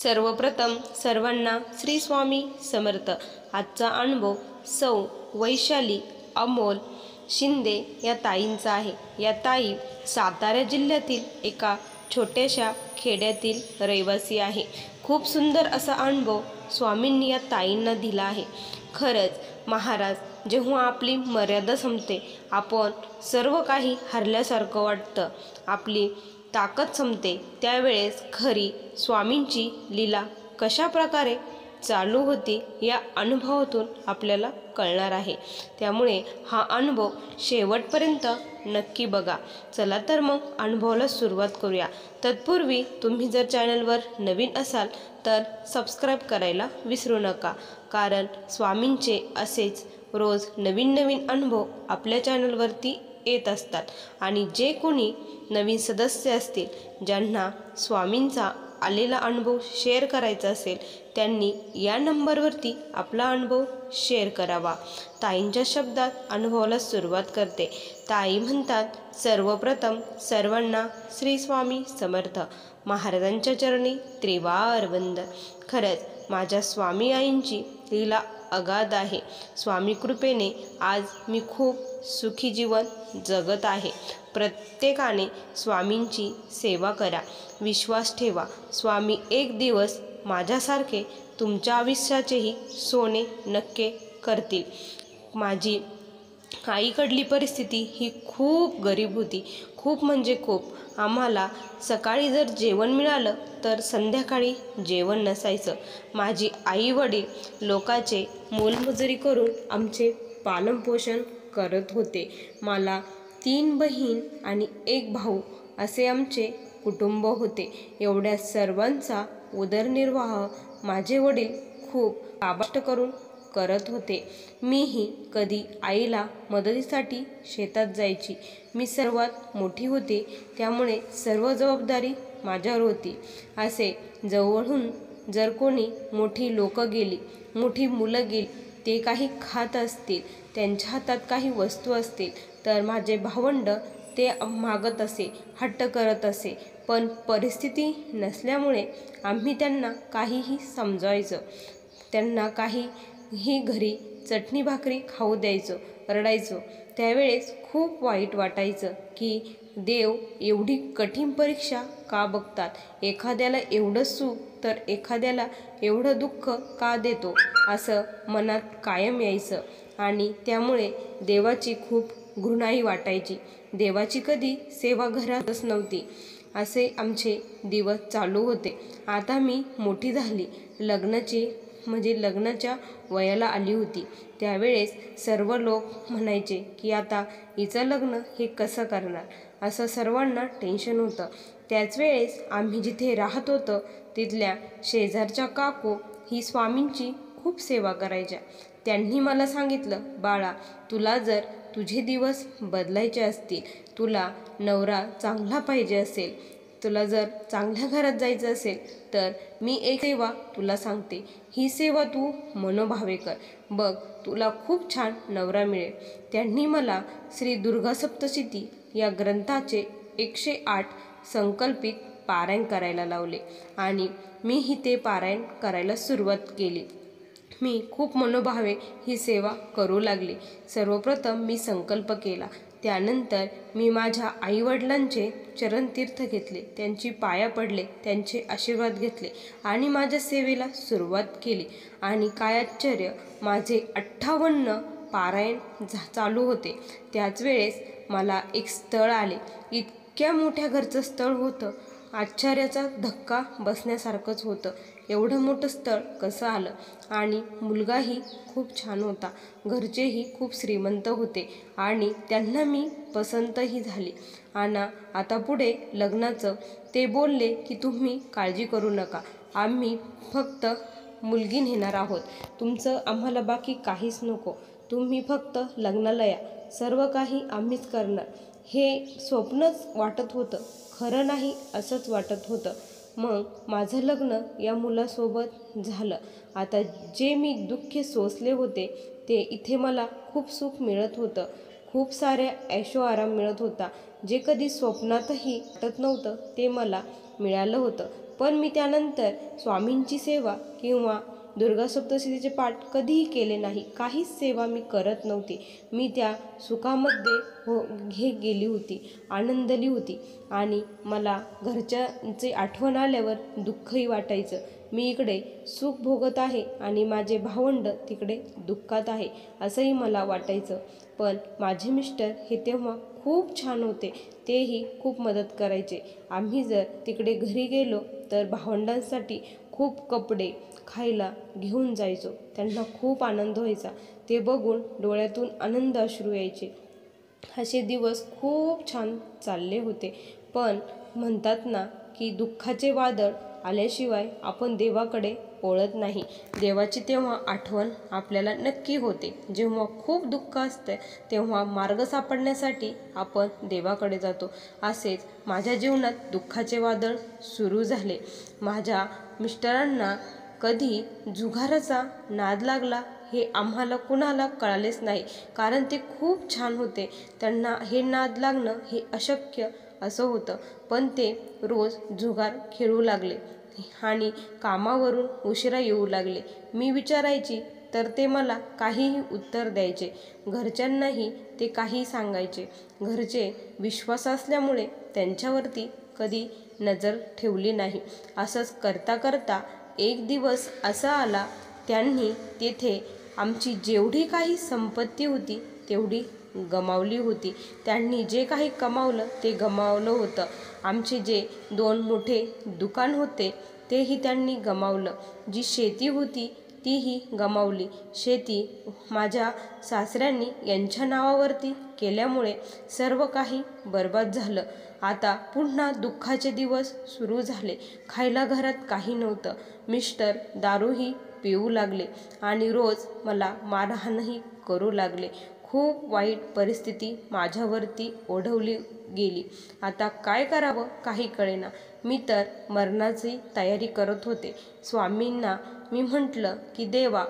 सर्वप्रथम सर्वांना श्री स्वामी समर्थ। आजचा अनुभव सौ वैशाली अमोल शिंदे या ताईंचा आहे। या ताई सातारा जिल्ह्यातील एका छोट्याशा खेड्यातील रहिवासी आहे। खूप सुंदर असा अनुभव स्वामींनी या ताईंना दिला आहे। खरंच महाराज, जेव्हा आपली मर्यादा संपते, आपण सर्व काही हरल्यासारखं वाटतं, आपली ताकद संपते, त्यावेळेस खरी स्वामींची लीला कशा प्रकारे चालू होती या अनुभवातून आपल्याला कळणार आहे। त्यामुळे हा अनुभव शेवटपर्यंत नक्की बघा। चला तर मग अनुभवाला सुरुवात करूया। तत्पूर्वी तुम्ही जर चॅनलवर नवीन असाल तर सबस्क्राईब करायला विसरू नका, कारण स्वामींचे असेच रोज नवीन नवीन अनुभव आपल्या चॅनलवरती येत असतात। आणि जे कोणी नवीन सदस्य असतील, ज्यांना स्वामींचा आलेला अनुभव शेअर करायचा असेल, त्यांनी या नंबरवरती आपला अनुभव शेअर करावा। ताईंच्या शब्दात अनुभवाला सुरुवात करते। ताई म्हणतात, सर्वप्रथम सर्वांना श्री स्वामी समर्थ। महाराजांच्या चरणी त्रिवार वंदन। खरंच माझ्या स्वामी आईंची लीला अगाध आहे। स्वामी कृपेने आज मी खूप सुखी जीवन जगत आहे। प्रत्येकाने स्वामींची सेवा करा, विश्वास ठेवा, स्वामी एक दिवस माझ्यासारखे तुमच्या आयुष्याचेही सोने नक्की करतील। माझी आईकडली परिस्थिती ही खूप गरीब होती, खूप म्हणजे खूप। आम्हाला सकाळी जर जेवण मिळालं तर संध्याकाळी जेवण नसायचं। माझी आई वडील लोकांचे मोलमजुरी करून आमचे पालनपोषण करत होते। मला 3 बहीण आणि 1 भाऊ असे आमचे कुटुंब होते। एवढ्या सर्वांचा उदरनिर्वाह माझे वडील खूप कष्ट करून करत होते। मीही कधी आईला मदतीसाठी शेतात जायची। मी सर्वात मोठी होते, त्यामुळे सर्व जबाबदारी माझ्यावर होती। असे जवळून जर कोणी मोठी लोकं गेली, मोठी मुलं गेली, ते काही खात असतील, त्यांच्या हातात काही वस्तू असतील, तर माझे भावंड ते मागत असे, हट्ट करत असे। पण परिस्थिती नसल्यामुळे आम्ही त्यांना काहीही समजायचं, त्यांना काहीही घरी चटणी भाकरी खाऊ द्यायचो, रडायचो। त्यावेळेस खूप वाईट वाटायचं की देव एवढी कठीण परीक्षा का बघतात, एखाद्याला एवढं सुख तर एखाद्याला एवढं दुःख का देतो, असं मनात कायम यायचं। आणि त्यामुळे देवाची खूप घृणाही वाटायची। देवाची कधी सेवा घरातच नव्हती। असे आमचे दिवस चालू होते। आता मी मोठी झाली, लग्नाच्या वयाला आली होती। त्यावेळेस सर्व लोक म्हणायचे की आता हिचं लग्न हे कसं करणार, असं सर्वांना टेन्शन होतं। त्याच वेळेस आम्ही जिथे राहत होतो तिथल्या शेजारच्या काकू ही स्वामींची खूप सेवा करायच्या। त्यांनी मला सांगितलं, बाळा, तुला जर तुझे दिवस बदलायचे असतील, तुला नवरा चांगला पाहिजे असेल, तुला जर चांगल्या घरात जायचं असेल, तर मी एक सेवा तुला सांगते। ही सेवा तू मनोभावे कर, बघ तुला खूप छान नवरा मिळेल। त्यांनी मला श्री दुर्गा सप्तशती या ग्रंथाचे 108 संकल्पित पारायण करायला लावले आणि मीही ते पारायण करायला सुरुवात केली। मी खूप मनोभावे ही सेवा करू लागली। सर्वप्रथम मी संकल्प केला, त्यानंतर मी माझ्या आईवडिलांचे चरणतीर्थ घेतले, त्यांची पाया पडले, त्यांचे आशीर्वाद घेतले आणि माझ्या सेवेला सुरुवात केली। आणि काय आश्चर्य, माझे 58 पारायण चालू होते। त्याच वेळेस मला एक स्थळ आले। इतक्या मोठ्या घरचं स्थळ होतं, आश्चर्याचा धक्का बसण्यासारखंच होतं। एवढं मोठं स्थळ कसं आलं? आणि मुलगाही खूप छान होता, घरचेही खूप श्रीमंत होते आणि त्यांना मी पसंतही झाली। आता पुढे लग्नाचं ते बोलले की तुम्ही काळजी करू नका, आम्ही फक्त मुलगी नेणार आहोत, तुमचं आम्हाला बाकी काहीच नको, तुम्ही फक्त लग्नाला या, सर्व काही आम्हीच करणार। हे स्वप्नच वाटत होतं, खरं नाही असंच वाटत होतं। मग माझं लग्न या मुलासोबत झालं। आता जे मी दुःखे सोसले होते ते इथे मला खूप सुख मिळत होतं, खूप सारे ऐशो आराम मिळत होता। जे कधी स्वप्नातही वाटत नव्हतं ते मला मिळालं होतं। पण मी त्यानंतर स्वामींची सेवा किंवा दुर्गा सप्तशतीचे पाठ कधीही केले नाही. काहीच सेवा मी करत नव्हती. मी त्या सुखामध्ये गेली होती, आनंदली होती आणि मला घरच्यांची आठवण आल्यावर दुःखही वाटायचं. मी इकडे सुख भोगत आहे आणि माझे भावंड तिकडे दुःखात आहे असंही मला वाटायचं. पण माझे मिस्टर हे तेव्हा खूप छान होते. तेही खूप मदत करायचे. आम्ही जर तिकडे घरी गेलो तर भावंडांसाठी खूप कपडे, खायला घेऊन जायचो. त्यांना खूप आनंद व्हायचा. ते बघून डोळ्यातून आनंद अश्रू यायचे. असे दिवस खूप छान चालले होते. पण म्हणतात ना की दुःखाचे वादळ आल्याशिवाय आपण देवाकडे वळत नाही. देवाची तेव्हा आठवण आपल्याला नक्की होते. जेव्हा खूप दुःख असते तेव्हा मार्ग सापडण्यासाठी आपण देवाकडे जातो. असेच माझ्या जीवनात दुःखाचे वादळ सुरू झाले. माझ्या मिस्टरांना कधी जुगाराचा नाद लागला हे आम्हाला कुणाला कळालेच नाही, कारण ते खूप छान होते. त्यांना हे नाद लागणं हे अशक्य असं होतं. पण ते रोज जुगार खेळू लागले आणि कामावरून उशिरा येऊ लागले. मी विचारायची तर ते मला काहीही उत्तर द्यायचे. घरच्यांनाही ते काही सांगायचे. घरचे विश्वास असल्यामुळे त्यांच्यावरती कधी नजर ठेवली नाही. असंच करता करता एक दिवस असा आला, त्यांनी तेथे आमची जेवढी काही संपत्ती होती तेवढी गमावली होती. त्यांनी जे काही कमावलं ते गमावलं होतं. आमचे जे 2 मोठे दुकान होते तेही त्यांनी गमावलं. जी शेती होती तीही गमावली. शेती माझ्या सासऱ्यांनी यांच्या नावावरती केल्यामुळे सर्व काही बर्बाद झालं. आता पुन्हा दुःखाचे दिवस सुरू झाले. खायला घरात काही नव्हतं. मिस्टर दारूही पिऊ लागले आणि रोज मला मारहाणही करू लागले. खूप वाईट परिस्थिती माझ्यावरती ओढवली गेली. आता काय करावं काही कळेना. मी तर मरणाची तयारी करत होते. स्वामींना मी म्हटलं की देवा,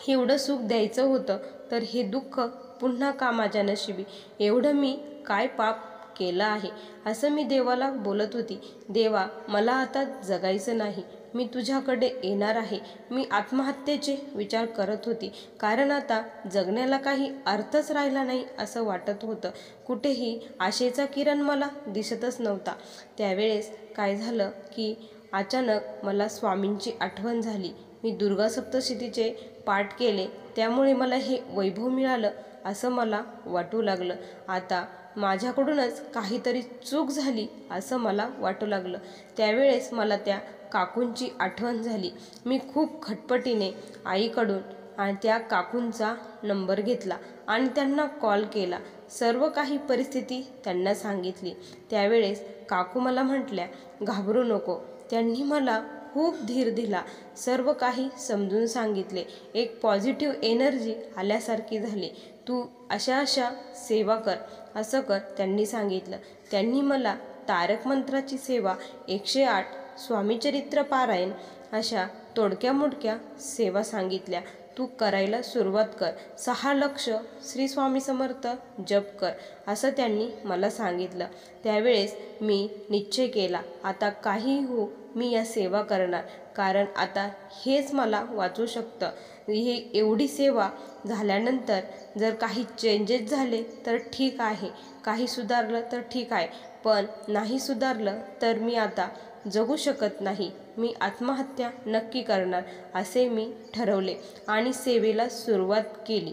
एवढं सुख द्यायचं होतं तर हे दुःख पुन्हा का माझ्या नशिबी? एवढं मी काय पाप केलं आहे? असं मी देवाला बोलत होती. देवा, मला आता जगायचं नाही. मी तुझ्याकडे येणार आहे. मी आत्महत्येचे विचार करत होती, कारण आता जगण्याला काही अर्थच राहिला नाही असं वाटत होतं. कुठेही आशेचा किरण मला दिसतच नव्हता. त्यावेळेस काय झालं की अचानक मला स्वामींची आठवण झाली. मी दुर्गा सप्तशतीचे पाठ केले, त्यामुळे मला हे वैभव मिळालं असं मला वाटू लागलं. आता माझ्याकडूनच काहीतरी चूक झाली असं मला वाटू लागलं. त्यावेळेस मला त्या काकूंची आठवण झाली. मी खूप खटपटीने आईकडून आणि त्या काकूंचा नंबर घेतला आणि त्यांना कॉल केला. सर्व काही परिस्थिती त्यांना सांगितली. त्यावेळेस काकू मला म्हटल्या, घाबरू नको. त्यांनी मला खूप धीर दिला. सर्व काही समजून सांगितले. एक पॉझिटिव्ह एनर्जी आल्यासारखी झाली. तू अशा अशा सेवा कर, असं कर त्यांनी सांगितलं. त्यांनी मला तारक मंत्राची सेवा, 108 स्वामीचरित्र पारायण अशा तोडक्या मोडक्या सेवा सांगितल्या. तू करायला सुरुवात कर. 6 लक्ष श्री स्वामी समर्थ जप कर, असं त्यांनी मला सांगितलं. त्यावेळेस मी निश्चय केला, आता काही हो मी या सेवा करणार, कारण आता हेच मला वाचू शकतं. हे एवढी सेवा झाल्यानंतर जर काही चेंजेस झाले तर ठीक आहे, काही सुधारलं तर ठीक आहे, पण नाही सुधारलं तर मी आता जगू शकत नाही. मी आत्महत्या नक्की करणार असे मी ठरवले आणि सेवेला सुरुवात केली.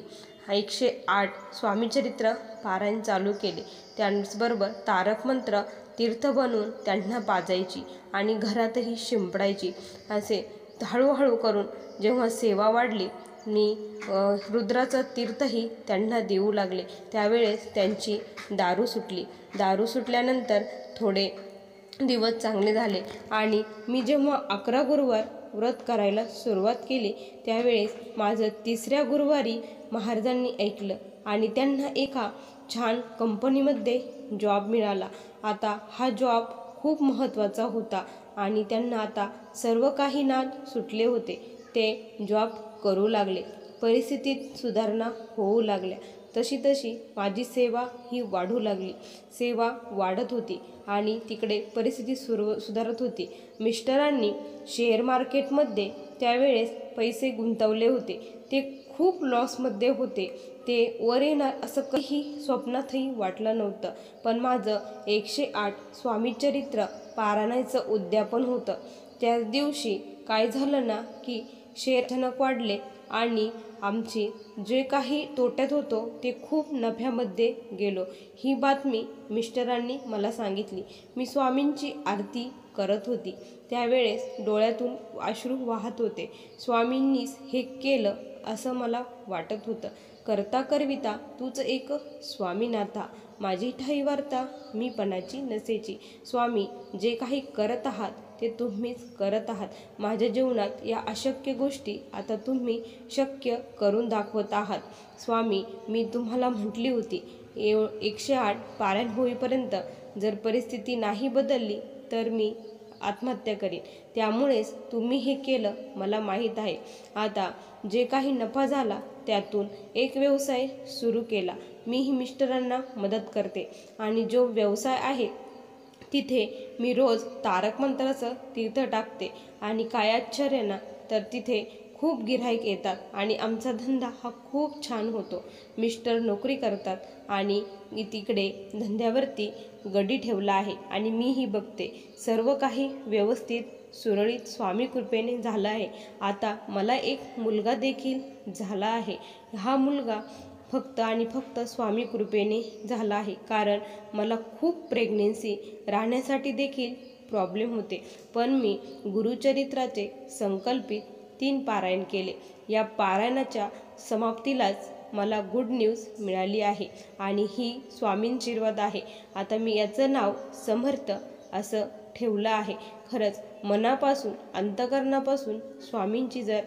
108 स्वामीचरित्र पारायण चालू केले. त्याचबरोबर तारक मंत्र तीर्थ बनवून त्यांना पाजायची आणि घरातही शिंपडायची. असे हळूहळू करून जेव्हा सेवा वाढली, मी रुद्राचं तीर्थही त्यांना देऊ लागले. त्यावेळेस त्यांची दारू सुटली. दारू सुटल्यानंतर थोडे दिवस चांगले झाले आणि मी जेव्हा 11 गुरुवार व्रत करायला सुरुवात केली त्यावेळेस माझं 3ऱ्या गुरुवारी महाराजांनी ऐकलं आणि त्यांना एका छान कंपनीमध्ये जॉब मिळाला. आता हा जॉब खूप महत्त्वाचा होता आणि त्यांना आता सर्व काही नाद सुटले होते. ते जॉब करू लागले. परिस्थितीत सुधारणा होऊ लागल्या. तशी तशी माझी सेवा ही वाढू लागली. सेवा वाढत होती आणि तिकडे परिस्थिती सुधारत होती. मिस्टरांनी शेअर मार्केटमध्ये त्यावेळेस पैसे गुंतवले होते. ते खूप लॉसमध्ये होते. ते वर येणार असं काही स्वप्नातही वाटलं नव्हतं. पण माझं 108 स्वामीचरित्र पारायणाचं उद्यापन होतं. त्याच दिवशी काय झालं ना की शेअर अचानक वाढले आणि आमची जे काही तोट्यात होतो ते खूप नफ्यामध्ये गेलो. ही बातमी मिस्टरांनी मला सांगितली. मी स्वामींची आरती करत होती. त्यावेळेस डोळ्यातून अश्रू वाहत होते. स्वामींनीच हे केलं असं मला वाटत होतं. करता करविता तूच एक स्वामीनाथा, माझी ठाई वार्ता मीपणाची नसेची. स्वामी, जे काही करत आहात ते तुम्हीच करत आहात. माझ्या जीवनात या अशक्य गोष्टी आता तुम्ही शक्य करून दाखवत आहात. स्वामी, मी तुम्हाला म्हटली होती 108 पारायण होईपर्यंत जर परिस्थिती नाही बदलली तर मी आत्महत्या करीन. त्यामुळेच तुम्ही हे केलं मला माहीत आहे. आता जे काही नफा झाला त्यातून एक व्यवसाय सुरू केला. मीही मिस्टरांना मदत करते आणि जो व्यवसाय आहे तिथे मी रोज तारक मंत्राचं तीर्थ टाकते आणि काय आश्चर्य ना, तर तिथे खूप गिऱ्हाईक येतात आणि आमचा धंदा हा खूप छान होतो. मिस्टर नोकरी करतात आणि मी तिकडे धंद्यावरती गडी ठेवला आहे आणि मीही बघते. सर्व काही व्यवस्थित सुरळीत स्वामी कृपेने झालं आहे. आता मला एक मुलगा देखील झाला आहे. हा मुलगा फक्त आणि फक्त स्वामी कृपेने झाला आहे. कारण मला खूप प्रेग्नेन्सी राहण्यासाठी देखील प्रॉब्लेम होते. पण मी गुरुचरित्राचे संकल्पित 3 पारायण केले. या पारायणाच्या समाप्तीलाच मला गुड न्यूज मिळाली आहे आणि ही स्वामींची आशीर्वाद आहे. आता मी याचं नाव समर्थ असं ठेवलं आहे. खरंच मनापासून अंतःकरणापासून स्वामींची जर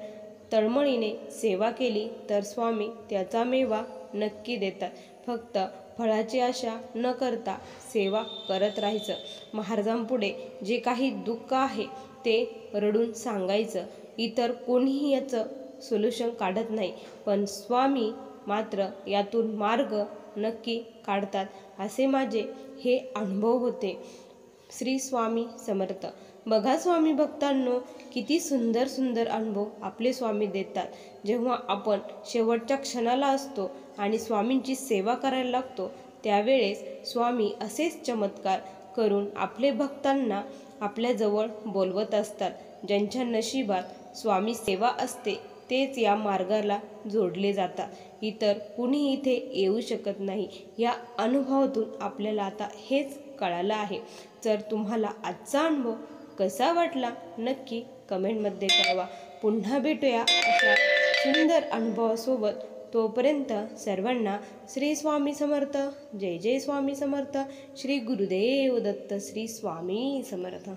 तळमळीने सेवा केली तर स्वामी त्याचा मेवा नक्की देतात. फक्त फळाची आशा न करता सेवा करत राहायचं. महाराजांपुढे जे काही दुःख आहे ते रडून सांगायचं. इतर कोणीही याचं सोल्युशन काढत नाही, पण स्वामी मात्र यातून मार्ग नक्की काढतात. असे माझे हे अनुभव होते. श्री स्वामी समर्थ. बघा स्वामी भक्तांनो, किती सुंदर सुंदर अनुभव आपले स्वामी देतात. जेव्हा आपण शेवटच्या क्षणाला असतो आणि स्वामींची सेवा करायला लागतो त्यावेळेस स्वामी असेच चमत्कार करून आपले भक्तांना आपल्याजवळ बोलवत असतात. ज्यांच्या नशिबात स्वामी सेवा असते तेच या मार्गाला जोडले जातात. इतर कुणी इथे येऊ शकत नाही. या अनुभवातून आपल्याला आता हेच कळालं आहे. जर तुम्हाला आजचा अनुभव कसा वाटला नक्की कमेंटमध्ये कळवा. पुन्हा भेटूया अशा सुंदर अनुभवासोबत. तोपर्यंत सर्वांना श्री स्वामी समर्थ. जय जय स्वामी समर्थ. श्री गुरुदेव दत्त. श्री स्वामी समर्थ.